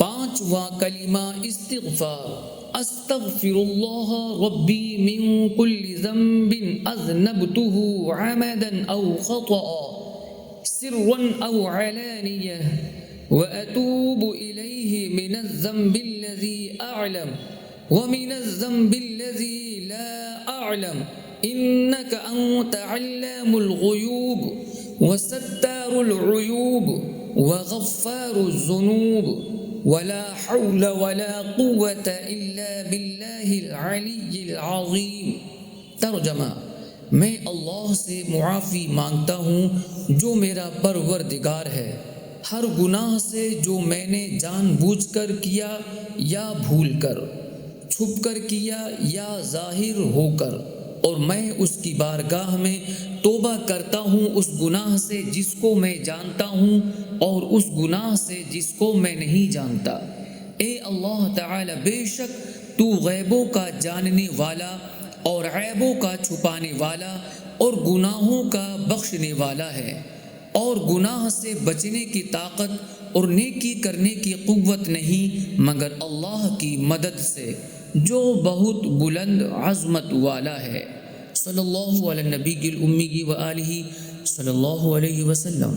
پانچواں کلمہ استغفار، استغفر اللہ ربی من کل ذنب اذنبته عمدا او خطأ سرا او علانیہ واتوب الیہ من الذنب الذی اعلم ومن الذنب الذی لا اعلم انک انت علام الغیوب وستار العیوب وغفار الذنوب ولا حول ولا قوة الا باللہ العلی العظیم۔ ترجمہ: میں اللہ سے معافی مانگتا ہوں جو میرا پروردگار ہے، ہر گناہ سے جو میں نے جان بوجھ کر کیا یا بھول کر، چھپ کر کیا یا ظاہر ہو کر، اور میں اس کی بارگاہ میں توبہ کرتا ہوں اس گناہ سے جس کو میں جانتا ہوں اور اس گناہ سے جس کو میں نہیں جانتا۔ اے اللہ تعالی، بے شک تو غیبوں کا جاننے والا اور عیبوں کا چھپانے والا اور گناہوں کا بخشنے والا ہے، اور گناہ سے بچنے کی طاقت اور نیکی کرنے کی قوت نہیں مگر اللہ کی مدد سے جو بہت بلند عظمت والا ہے۔ صلی اللہ علی النبی الامی و آلہ صلی اللہ علیہ وسلم۔